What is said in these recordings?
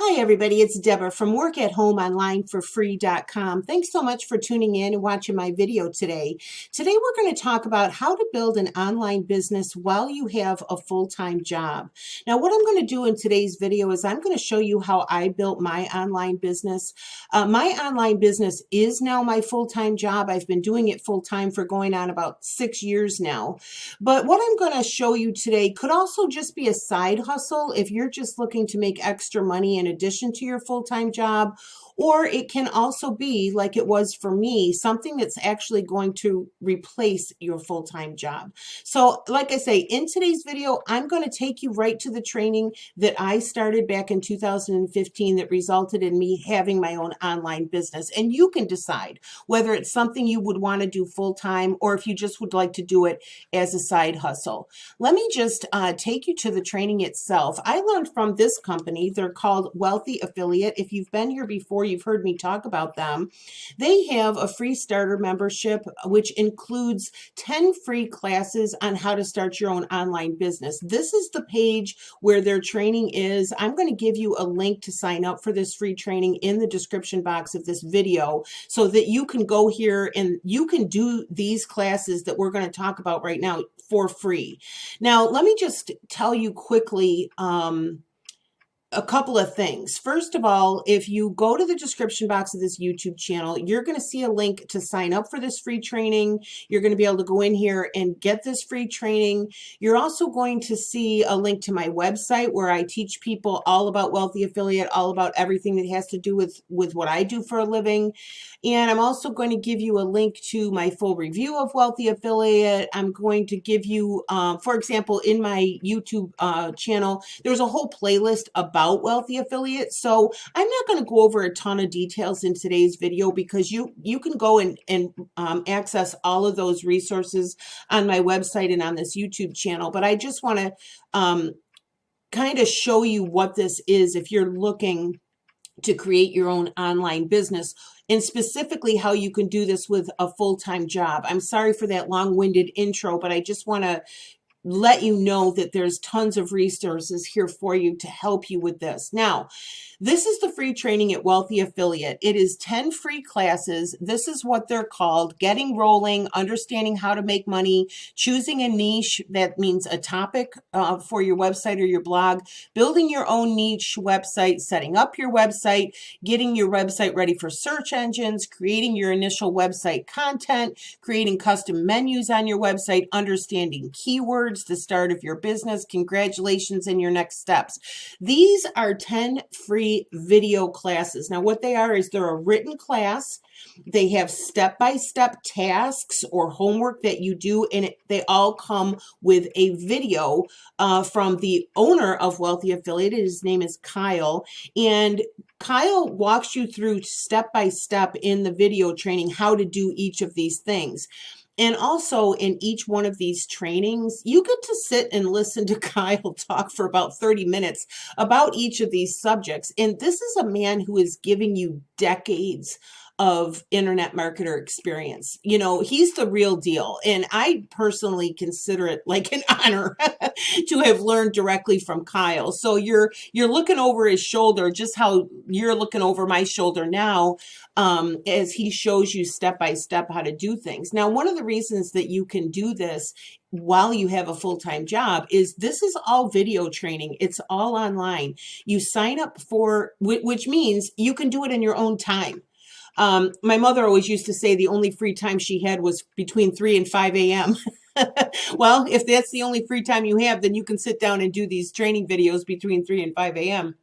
Hi, everybody. It's Deborah from workathomеonlineforfree.com. Thanks so much for tuning in and watching my video today. Today, we're going to talk about how to build an online business while you have a full-time job. Now, what I'm going to do in today's video is I'm going to show you how I built my online business. My online business is now my full-time job. I've been doing it full-time for going on about 6 years now. But what I'm going to show you today could also just be a side hustle if you're just looking to make extra money in addition to your full-time job, or it can also be, like it was for me, something that's actually going to replace your full-time job. So like I say, in today's video, I'm going to take you right to the training that I started back in 2015 that resulted in me having my own online business. And you can decide whether it's something you would want to do full-time or if you just would like to do it as a side hustle. Let me just take you to the training itself. I learned from this company. They're called Wealthy Affiliate. If you've been here before, you've heard me talk about them. They have a free starter membership, which includes 10 free classes on how to start your own online business. This is the page where their training is. I'm going to give you a link to sign up for this free training in the description box of this video so that you can go here and you can do these classes that we're going to talk about right now for free. Now, let me just tell you quickly a couple of things. First of all, if you go to the description box of this YouTube channel, you're going to see a link to sign up for this free training. You're going to be able to go in here and get this free training. You're also going to see a link to my website where I teach people all about Wealthy Affiliate, all about everything that has to do with what I do for a living. And I'm also going to give you a link to my full review of Wealthy Affiliate. I'm going to give you, for example, in my YouTube channel, there's a whole playlist about Wealthy Affiliate. So I'm not going to go over a ton of details in today's video because you can go and access all of those resources on my website and on this YouTube channel. But I just want to kind of show you what this is if you're looking to create your own online business, and specifically how you can do this with a full-time job. I'm sorry for that long-winded intro, but I just want to let you know that there's tons of resources here for you to help you with this. Now, this is the free training at Wealthy Affiliate. It is 10 free classes. This is what they're called: getting rolling, understanding how to make money, choosing a niche, that means a topic for your website or your blog, building your own niche website, setting up your website, getting your website ready for search engines, creating your initial website content, creating custom menus on your website, understanding keywords, the start of your business, congratulations, and your next steps. These are 10 free video classes. Now, what they are is they're a written class. They have step-by-step tasks or homework that you do, and they all come with a video from the owner of Wealthy Affiliate. His name is Kyle, and Kyle walks you through step-by-step in the video training how to do each of these things. And also in each one of these trainings, you get to sit and listen to Kyle talk for about 30 minutes about each of these subjects. And this is a man who is giving you decades of internet marketer experience. You know, he's the real deal. And I personally consider it like an honor to have learned directly from Kyle. So you're looking over his shoulder, just how you're looking over my shoulder now, as he shows you step by step how to do things. Now, one of the reasons that you can do this while you have a full-time job is this is all video training. It's all online. You sign up for, which means you can do it in your own time. My mother always used to say the only free time she had was between 3 and 5 a.m. Well, if that's the only free time you have, then you can sit down and do these training videos between 3 and 5 a.m.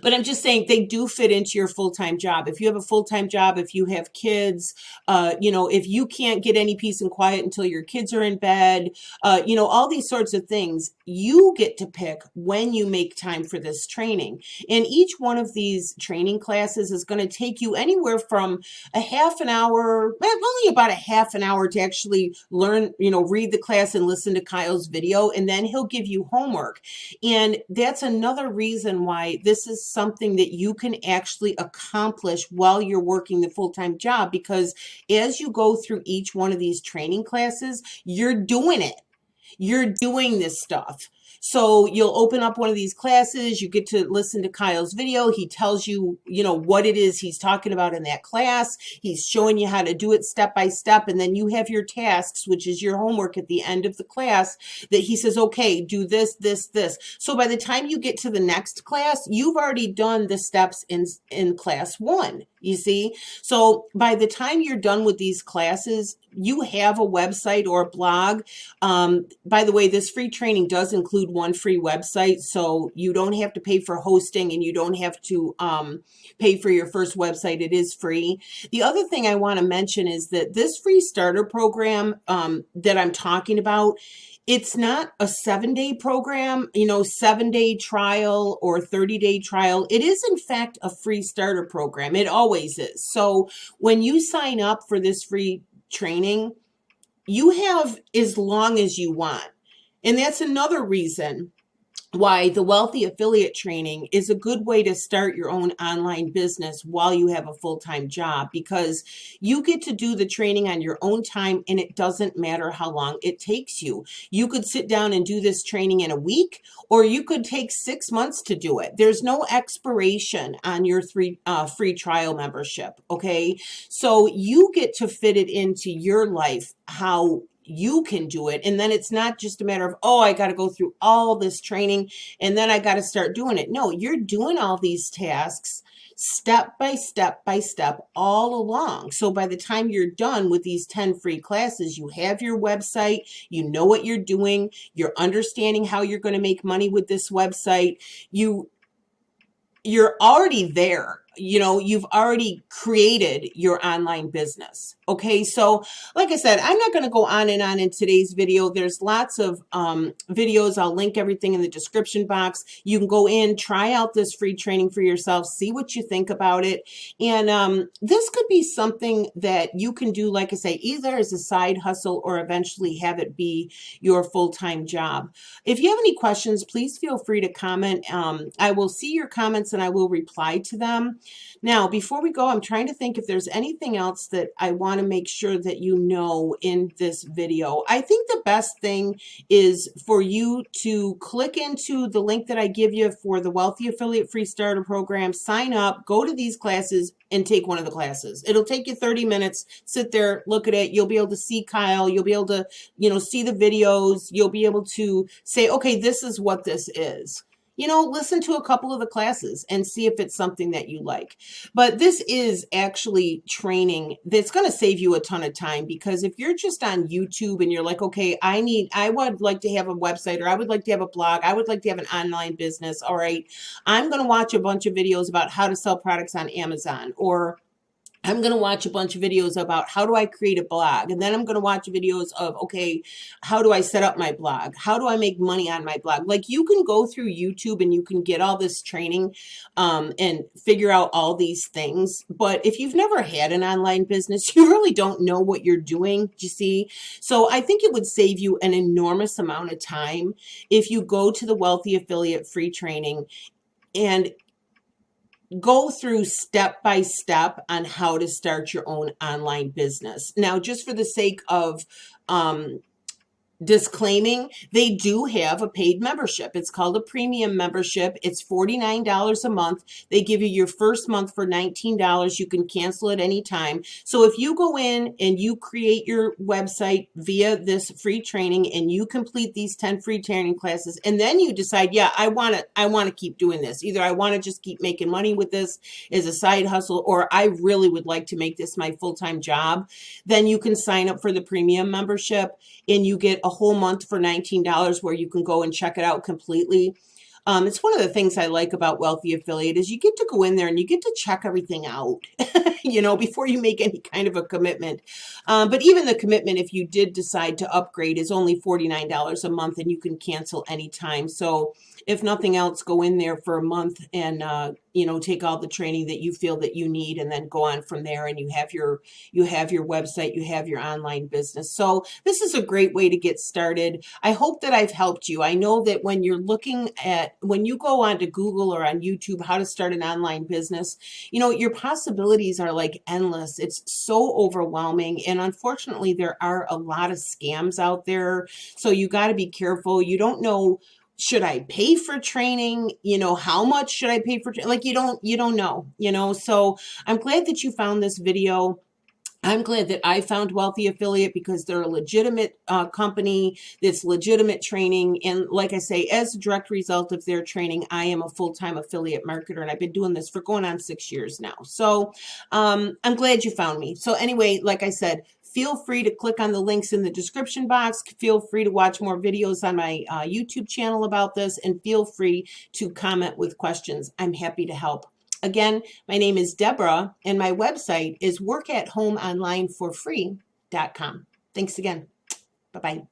But I'm just saying they do fit into your full-time job. If you have a full-time job, if you have kids, if you can't get any peace and quiet until your kids are in bed, all these sorts of things, you get to pick when you make time for this training. And each one of these training classes is going to take you anywhere from a half an hour, only about a half an hour to actually learn, read the class and listen to Kyle's video, and then he'll give you homework. And that's another reason why this is something that you can actually accomplish while you're working the full-time job, because as you go through each one of these training classes, you're doing it. You're doing this stuff. So you'll open up one of these classes, you get to listen to Kyle's video. He tells you, what it is he's talking about in that class. He's showing you how to do it step by step. And then you have your tasks, which is your homework at the end of the class, that he says, okay, do this, this, this. So by the time you get to the next class, you've already done the steps in class one, you see? So by the time you're done with these classes, you have a website or a blog. By the way, this free training does include one free website, so you don't have to pay for hosting and you don't have to pay for your first website. It is free. The other thing I want to mention is that this free starter program that I'm talking about, it's not a 7-day program, 7-day trial or 30-day trial. It is, in fact, a free starter program. It always is. So when you sign up for this free training, you have as long as you want. And that's another reason why the Wealthy Affiliate Training is a good way to start your own online business while you have a full-time job, because you get to do the training on your own time and it doesn't matter how long it takes you. You could sit down and do this training in a week, or you could take 6 months to do it. There's no expiration on your free trial membership, okay? So you get to fit it into your life how you can do it. And then it's not just a matter of, oh, I got to go through all this training and then I got to start doing it. No, you're doing all these tasks step by step by step all along. So by the time you're done with these 10 free classes, you have your website, you know what you're doing, you're understanding how you're going to make money with this website. You're already there. You've already created your online business. Okay, so like I said, I'm not going to go on and on in today's video. There's lots of videos. I'll link everything in the description box. You can go in, try out this free training for yourself, see what you think about it. And this could be something that you can do, like I say, either as a side hustle or eventually have it be your full-time job. If you have any questions, please feel free to comment. I will see your comments and I will reply to them. Now, before we go, I'm trying to think if there's anything else that I want to make sure that you know in this video. I think the best thing is for you to click into the link that I give you for the Wealthy Affiliate Free Starter Program, sign up, go to these classes, and take one of the classes. It'll take you 30 minutes. Sit there, look at it. You'll be able to see Kyle. You'll be able to, see the videos. You'll be able to say, okay, this is what this is. Listen to a couple of the classes and see if it's something that you like. But this is actually training that's going to save you a ton of time, because if you're just on YouTube and you're like, okay, I would like to have a website, or I would like to have a blog, I would like to have an online business. All right, I'm going to watch a bunch of videos about how to sell products on Amazon, or I'm going to watch a bunch of videos about how do I create a blog. And then I'm going to watch videos of, okay, how do I set up my blog? How do I make money on my blog? Like, you can go through YouTube and you can get all this training and figure out all these things. But if you've never had an online business, you really don't know what you're doing, you see? So I think it would save you an enormous amount of time if you go to the Wealthy Affiliate Free Training and go through step by step on how to start your own online business. Now, just for the sake of disclaiming, they do have a paid membership. It's called a premium membership. It's $49 a month. They give you your first month for $19. You can cancel at any time. So if you go in and you create your website via this free training and you complete these 10 free training classes, and then you decide, yeah, I want to keep doing this. Either I want to just keep making money with this as a side hustle, or I really would like to make this my full-time job, then you can sign up for the premium membership and you get a whole month for $19 where you can go and check it out completely. It's one of the things I like about Wealthy Affiliate is you get to go in there and you get to check everything out, before you make any kind of a commitment. But even the commitment, if you did decide to upgrade, is only $49 a month and you can cancel anytime. So if nothing else, go in there for a month and, take all the training that you feel that you need, and then go on from there, and you have your website, you have your online business. So this is a great way to get started. I hope that I've helped you. I know that when you go onto Google or on YouTube, how to start an online business, your possibilities are like endless. It's so overwhelming. And unfortunately, there are a lot of scams out there. So you got to be careful. You don't know should I pay for training? How much should I pay for like you don't know. So I'm glad that you found this video. I'm glad that I found Wealthy Affiliate because they're a legitimate company that's legitimate training. And like I say, as a direct result of their training, I am a full-time affiliate marketer, and I've been doing this for going on 6 years now. So I'm glad you found me. So anyway, like I said, feel free to click on the links in the description box. Feel free to watch more videos on my YouTube channel about this, and feel free to comment with questions. I'm happy to help. Again, my name is Deborah, and my website is workathomeonlineforfree.com. Thanks again. Bye-bye.